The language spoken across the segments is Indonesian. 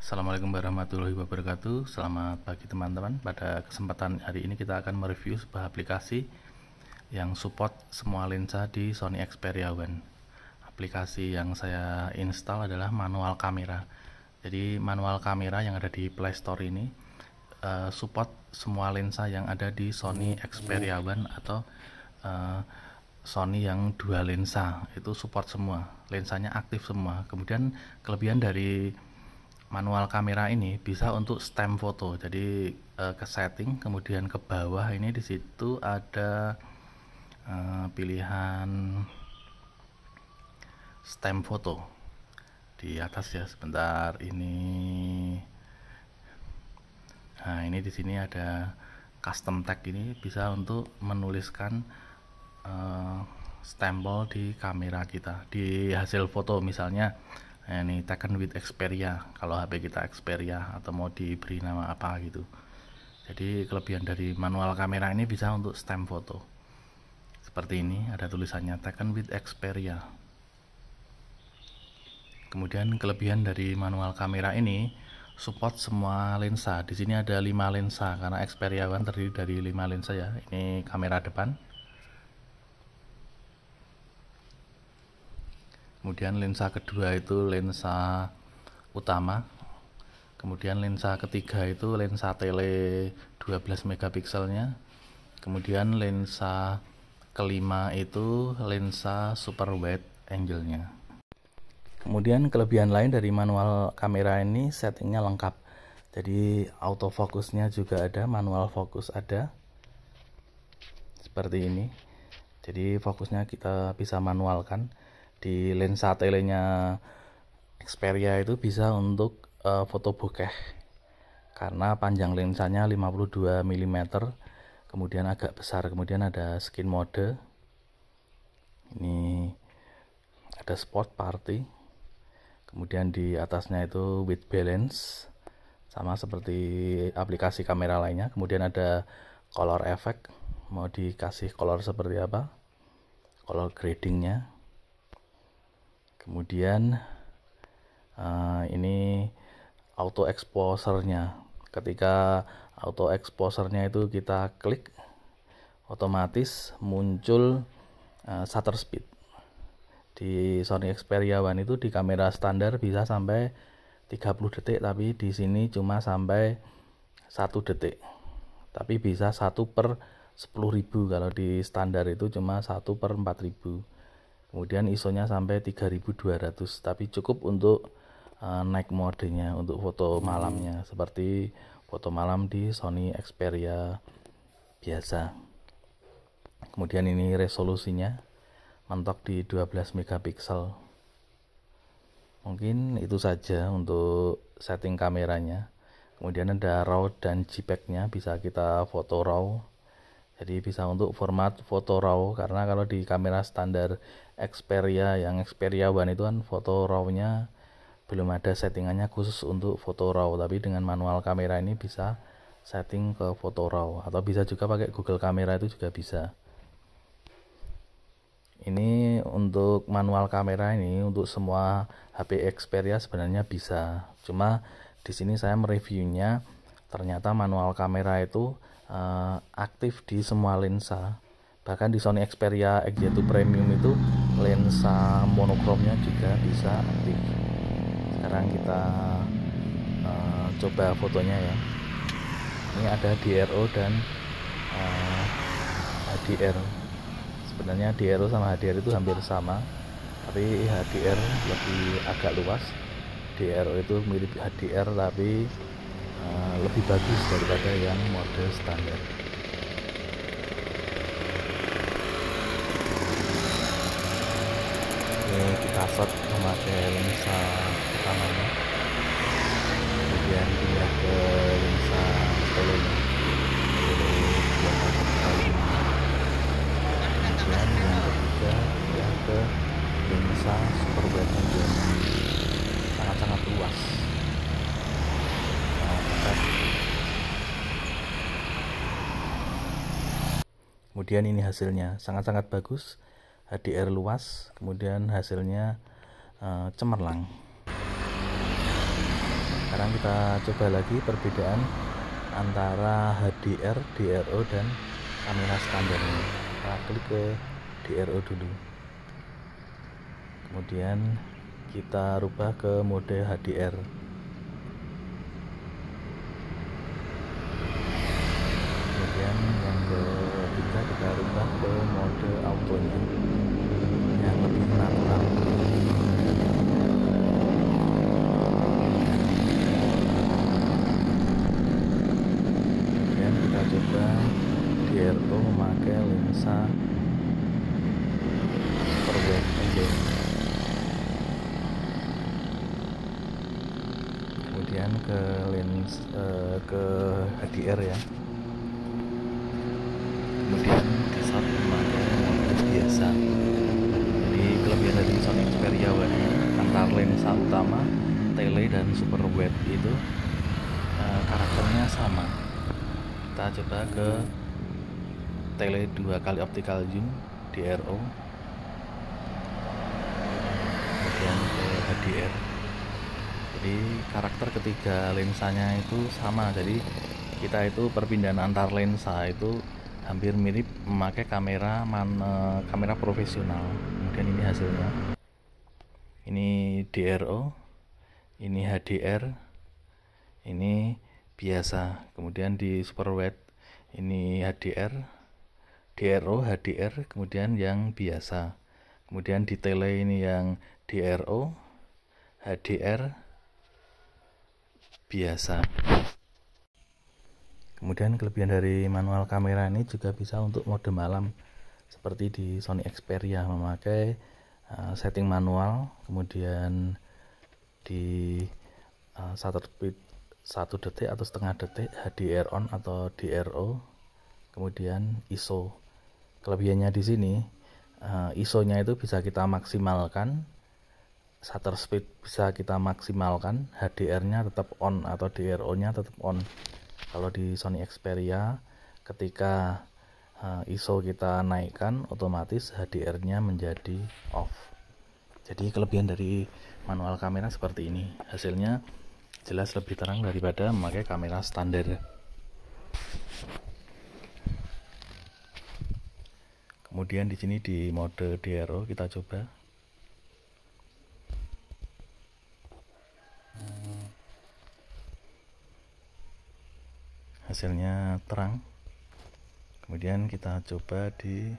Assalamualaikum warahmatullahi wabarakatuh. Selamat pagi teman-teman. Pada kesempatan hari ini kita akan mereview sebuah aplikasi yang support semua lensa di Sony Xperia One. Aplikasi yang saya install adalah manual kamera. Jadi manual kamera yang ada di Play Store ini support semua lensa yang ada di Sony Xperia One atau Sony yang dua lensa, itu support semua, lensanya aktif semua. Kemudian kelebihan dari manual kamera ini bisa untuk stem foto. Jadi ke setting, kemudian ke bawah ini di situ ada pilihan stem foto di atas ya. Sebentar ini. Nah, ini di sini ada custom tag, ini bisa untuk menuliskan stempel di kamera kita, di hasil foto misalnya. Nah, ini taken with Xperia kalau HP kita Xperia atau mau diberi nama apa gitu. Jadi kelebihan dari manual kamera ini bisa untuk stem foto. Seperti ini ada tulisannya taken with Xperia. Kemudian kelebihan dari manual kamera ini support semua lensa. Di sini ada 5 lensa karena Xperia One terdiri dari 5 lensa ya. Ini kamera depan. Kemudian lensa kedua itu lensa utama. Kemudian lensa ketiga itu lensa tele 12 megapikselnya. Kemudian lensa kelima itu lensa super wide angle-nya. Kemudian kelebihan lain dari manual kamera ini, settingnya lengkap. Jadi autofocusnya juga ada, manual fokus ada. Seperti ini. Jadi fokusnya kita bisa manualkan. Di lensa telenya Xperia itu bisa untuk foto bokeh karena panjang lensanya 52 mm, kemudian agak besar. Kemudian ada skin mode, ini ada sport, party, kemudian di atasnya itu white balance sama seperti aplikasi kamera lainnya. Kemudian ada color effect, mau dikasih color seperti apa, color gradingnya. Kemudian ini auto exposure-nya. Ketika auto exposure-nya itu kita klik, otomatis muncul shutter speed. Di Sony Xperia One itu di kamera standar bisa sampai 30 detik, tapi di sini cuma sampai 1 detik. Tapi bisa 1/10.000, kalau di standar itu cuma 1/4000. Kemudian ISO-nya sampai 3200, tapi cukup untuk night modenya, untuk foto malamnya, seperti foto malam di Sony Xperia biasa. Kemudian ini resolusinya mentok di 12 megapiksel. Mungkin itu saja untuk setting kameranya. Kemudian ada RAW dan JPEG-nya, bisa kita foto RAW. Jadi bisa untuk format foto RAW, karena kalau di kamera standar Xperia yang Xperia One itu kan foto RAW-nya belum ada settingannya khusus untuk foto RAW, tapi dengan manual kamera ini bisa setting ke foto RAW, atau bisa juga pakai Google Kamera, itu juga bisa. Ini untuk manual kamera ini untuk semua HP Xperia sebenarnya bisa. Cuma di sini saya mereviewnya, ternyata manual kamera itu aktif di semua lensa. Bahkan di Sony Xperia XZ2 Premium itu lensa monokromnya juga bisa aktif. Sekarang kita coba fotonya ya. Ini ada DRO dan HDR. Sebenarnya DRO sama HDR itu hampir sama, tapi HDR lebih agak luas. DRO itu mirip HDR tapi lebih bagus daripada yang mode standar. Ini kita shot memakai lensa utamanya, kemudian pindah ke lensa telenya, kemudian yang ketiga pindah ke lensa super wide angle, sangat-sangat luas. Kemudian ini hasilnya sangat-sangat bagus, HDR luas, kemudian hasilnya cemerlang. Sekarang kita coba lagi perbedaan antara HDR, DRO dan kamera standarnya. Kita klik ke DRO dulu, kemudian kita rubah ke mode HDR. Kemudian yang ketiga kita rubah ke mode autonya yang lebih natural. Kemudian kita coba DRO memakai lensa super wide angle. Kemudian ke ke HDR ya. Kemudian di shot memakai mode biasa. Jadi kelebihan dari Sony Xperia One antara lensa utama, tele dan super wide itu karakternya sama. Kita coba ke tele 2 kali optical zoom, DRO, kemudian ke HDR. Jadi karakter ketiga lensanya itu sama, jadi kita itu perpindahan antar lensa itu hampir mirip memakai kamera profesional. Kemudian ini hasilnya, ini DRO, ini HDR, ini biasa. Kemudian di super wide ini HDR, DRO, HDR, kemudian yang biasa. Kemudian di tele ini yang DRO, HDR, biasa. Kemudian kelebihan dari manual kamera ini juga bisa untuk mode malam, seperti di Sony Xperia memakai setting manual. Kemudian di shutter speed 1 detik atau setengah detik, HDR on atau DRO, kemudian ISO. Kelebihannya di sini ISO-nya itu bisa kita maksimalkan, shutter speed bisa kita maksimalkan, HDR-nya tetap on atau DRO-nya tetap on. Kalau di Sony Xperia ketika ISO kita naikkan, otomatis HDR-nya menjadi off. Jadi kelebihan dari manual kamera seperti ini. Hasilnya jelas lebih terang daripada memakai kamera standar. Kemudian di sini di mode DRO kita coba. Hasilnya terang. Kemudian kita coba di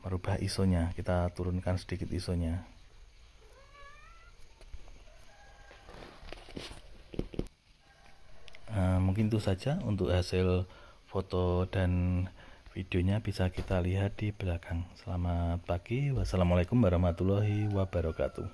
merubah ISO-nya, kita turunkan sedikit ISO-nya. Mungkin itu saja untuk hasil foto dan videonya, bisa kita lihat di belakang. Selamat pagi, wassalamualaikum warahmatullahi wabarakatuh.